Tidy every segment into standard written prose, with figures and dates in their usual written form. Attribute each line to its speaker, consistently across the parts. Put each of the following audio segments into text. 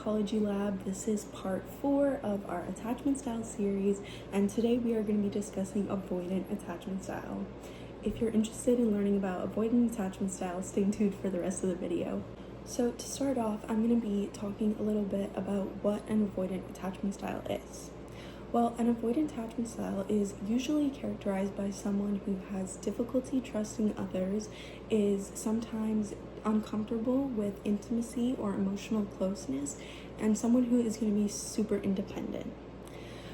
Speaker 1: Psychology Lab. This is part 4 of our attachment style series, and today we are going to be discussing avoidant attachment style. If you're interested in learning about avoidant attachment style, stay tuned for the rest of the video. So to start off, I'm going to be talking a little bit about what an avoidant attachment style is. Well, an avoidant attachment style is usually characterized by someone who has difficulty trusting others, is sometimes uncomfortable with intimacy or emotional closeness, and someone who is going to be super independent.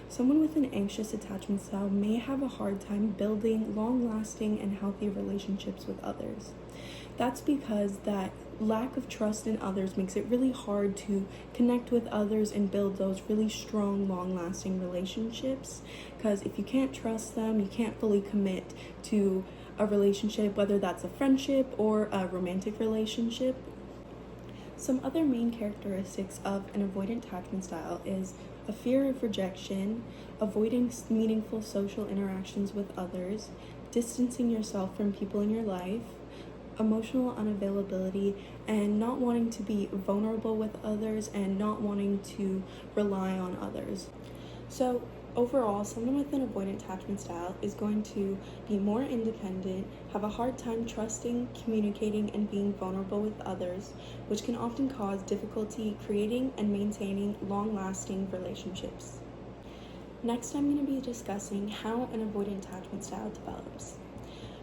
Speaker 1: Someone with an anxious attachment style may have a hard time building long-lasting and healthy relationships with others. That's because that lack of trust in others makes it really hard to connect with others and build those really strong, long-lasting relationships. Because if you can't trust them, you can't fully commit to a relationship, whether that's a friendship or a romantic relationship. Some other main characteristics of an avoidant attachment style is a fear of rejection, avoiding meaningful social interactions with others, distancing yourself from people in your life, emotional unavailability, and not wanting to be vulnerable with others and not wanting to rely on others. So overall, someone with an avoidant attachment style is going to be more independent, have a hard time trusting, communicating, and being vulnerable with others, which can often cause difficulty creating and maintaining long-lasting relationships. Next, I'm going to be discussing how an avoidant attachment style develops.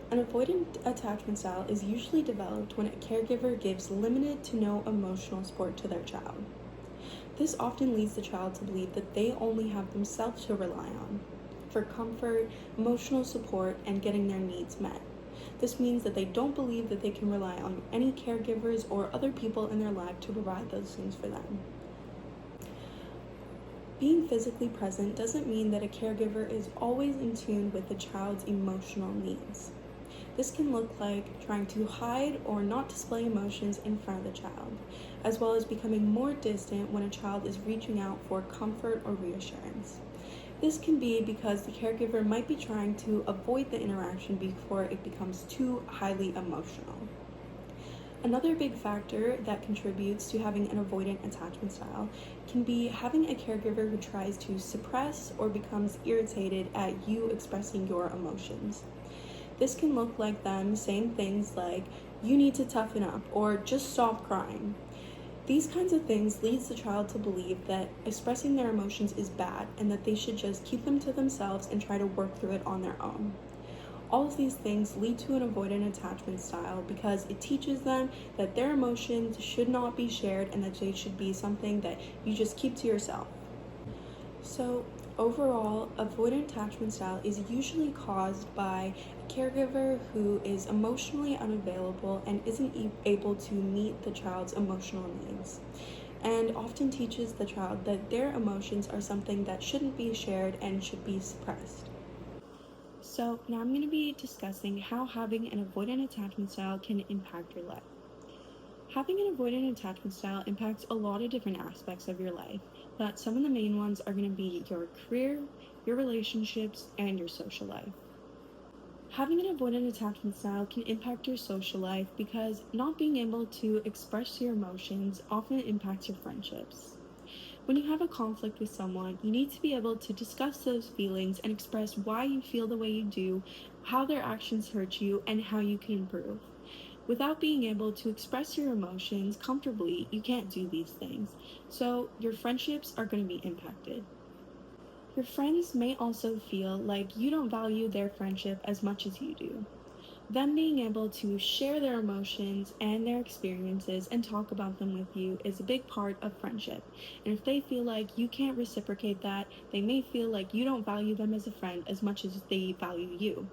Speaker 1: An avoidant attachment style is usually developed when a caregiver gives limited to no emotional support to their child. This often leads the child to believe that they only have themselves to rely on for comfort, emotional support, and getting their needs met. This means that they don't believe that they can rely on any caregivers or other people in their life to provide those things for them. Being physically present doesn't mean that a caregiver is always in tune with the child's emotional needs. This can look like trying to hide or not display emotions in front of the child, as well as becoming more distant when a child is reaching out for comfort or reassurance. This can be because the caregiver might be trying to avoid the interaction before it becomes too highly emotional. Another big factor that contributes to having an avoidant attachment style can be having a caregiver who tries to suppress or becomes irritated at you expressing your emotions. This can look like them saying things like, "You need to toughen up," or "just stop crying." These kinds of things leads the child to believe that expressing their emotions is bad and that they should just keep them to themselves and try to work through it on their own. All of these things lead to an avoidant attachment style because it teaches them that their emotions should not be shared and that they should be something that you just keep to yourself. So overall, avoidant attachment style is usually caused by a caregiver who is emotionally unavailable and isn't able to meet the child's emotional needs, and often teaches the child that their emotions are something that shouldn't be shared and should be suppressed. So now I'm going to be discussing how having an avoidant attachment style can impact your life. Having an avoidant attachment style impacts a lot of different aspects of your life, but some of the main ones are going to be your career, your relationships, and your social life. Having an avoidant attachment style can impact your social life because not being able to express your emotions often impacts your friendships. When you have a conflict with someone, you need to be able to discuss those feelings and express why you feel the way you do, how their actions hurt you, and how you can improve. Without being able to express your emotions comfortably, you can't do these things, so your friendships are going to be impacted. Your friends may also feel like you don't value their friendship as much as you do. Them being able to share their emotions and their experiences and talk about them with you is a big part of friendship. And if they feel like you can't reciprocate that, they may feel like you don't value them as a friend as much as they value you.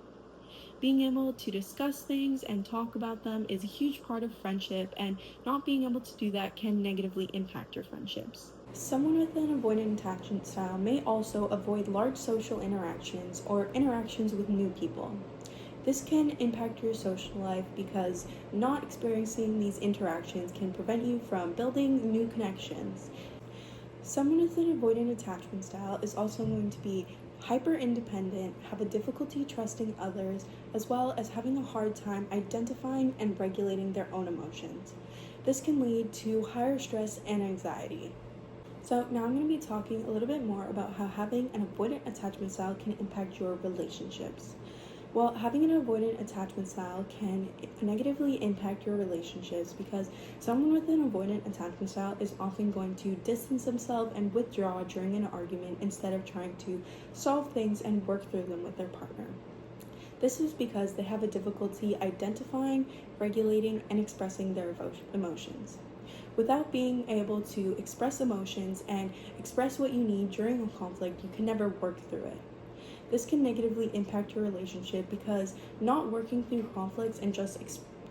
Speaker 1: Being able to discuss things and talk about them is a huge part of friendship, and not being able to do that can negatively impact your friendships. Someone with an avoidant attachment style may also avoid large social interactions or interactions with new people. This can impact your social life because not experiencing these interactions can prevent you from building new connections. Someone with an avoidant attachment style is also going to be hyper-independent, have a difficulty trusting others, as well as having a hard time identifying and regulating their own emotions. This can lead to higher stress and anxiety. So now I'm going to be talking a little bit more about how having an avoidant attachment style can impact your relationships. Well, having an avoidant attachment style can negatively impact your relationships because someone with an avoidant attachment style is often going to distance themselves and withdraw during an argument instead of trying to solve things and work through them with their partner. This is because they have a difficulty identifying, regulating, and expressing their emotions. Without being able to express emotions and express what you need during a conflict, you can never work through it. This can negatively impact your relationship because not working through conflicts and just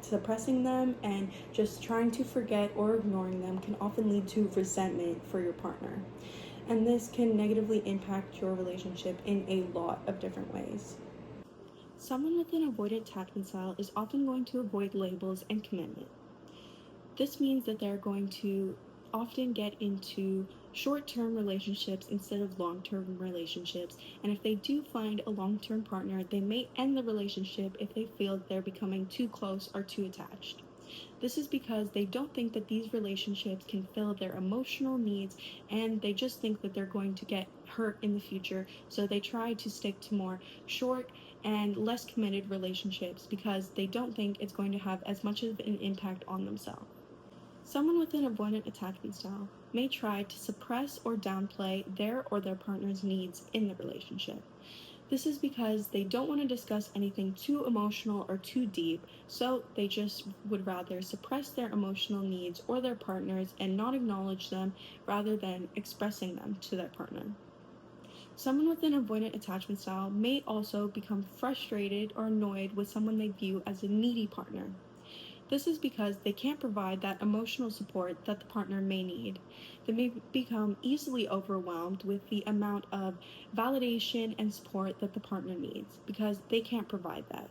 Speaker 1: suppressing them and just trying to forget or ignoring them can often lead to resentment for your partner. And this can negatively impact your relationship in a lot of different ways. Someone with an avoidant attachment style is often going to avoid labels and commitment. This means that they're going to often get into short-term relationships instead of long-term relationships, and if they do find a long-term partner, they may end the relationship if they feel they're becoming too close or too attached. This is because they don't think that these relationships can fill their emotional needs, and they just think that they're going to get hurt in the future, so they try to stick to more short and less committed relationships because they don't think it's going to have as much of an impact on themselves. Someone with an avoidant attachment style may try to suppress or downplay their or their partner's needs in the relationship. This is because they don't want to discuss anything too emotional or too deep, so they just would rather suppress their emotional needs or their partners and not acknowledge them rather than expressing them to their partner. Someone with an avoidant attachment style may also become frustrated or annoyed with someone they view as a needy partner. This is because they can't provide that emotional support that the partner may need. They may become easily overwhelmed with the amount of validation and support that the partner needs because they can't provide that.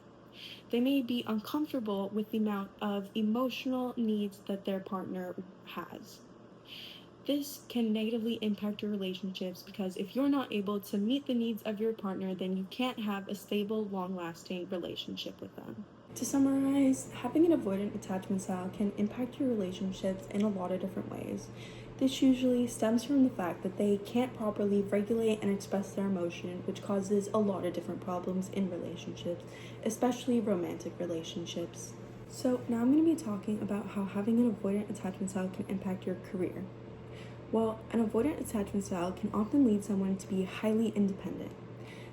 Speaker 1: They may be uncomfortable with the amount of emotional needs that their partner has. This can negatively impact your relationships because if you're not able to meet the needs of your partner, then you can't have a stable, long-lasting relationship with them. To summarize, having an avoidant attachment style can impact your relationships in a lot of different ways. This usually stems from the fact that they can't properly regulate and express their emotion, which causes a lot of different problems in relationships, especially romantic relationships. So now I'm going to be talking about how having an avoidant attachment style can impact your career. Well, an avoidant attachment style can often lead someone to be highly independent.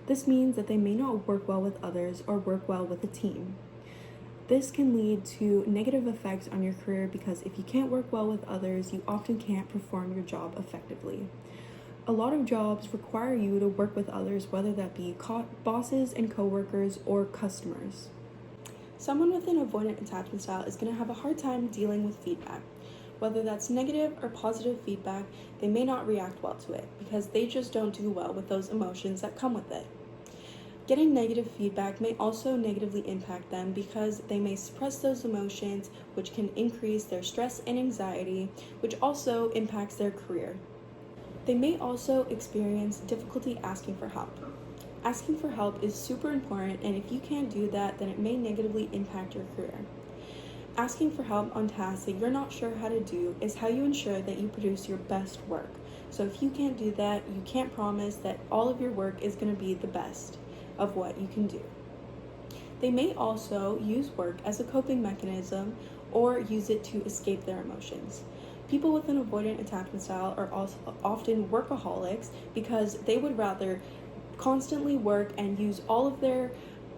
Speaker 1: This means that they may not work well with others or work well with a team. This can lead to negative effects on your career because if you can't work well with others, you often can't perform your job effectively. A lot of jobs require you to work with others, whether that be bosses and coworkers or customers. Someone with an avoidant attachment style is going to have a hard time dealing with feedback. Whether that's negative or positive feedback, they may not react well to it because they just don't do well with those emotions that come with it. Getting negative feedback may also negatively impact them because they may suppress those emotions, which can increase their stress and anxiety, which also impacts their career. They may also experience difficulty asking for help. Asking for help is super important, and if you can't do that, then it may negatively impact your career. Asking for help on tasks that you're not sure how to do is how you ensure that you produce your best work. So if you can't do that, you can't promise that all of your work is going to be the best of what you can do. They may also use work as a coping mechanism or use it to escape their emotions. People with an avoidant attachment style are also often workaholics because they would rather constantly work and use all of their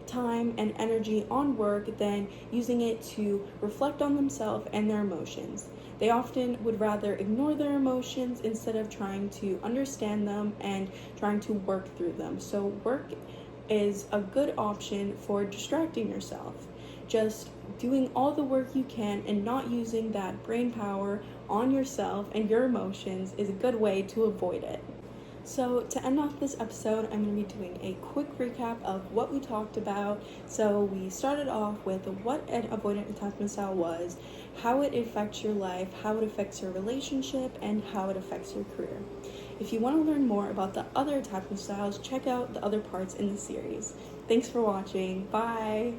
Speaker 1: time and energy on work than using it to reflect on themselves and their emotions. They often would rather ignore their emotions instead of trying to understand them and trying to work through them. So work is a good option for distracting yourself. Just doing all the work you can and not using that brain power on yourself and your emotions is a good way to avoid it. So to end off this episode, I'm going to be doing a quick recap of what we talked about. So we started off with what an avoidant attachment style was, how it affects your life, how it affects your relationship, and how it affects your career. If you want to learn more about the other attachment styles, check out the other parts in the series. Thanks for watching. Bye!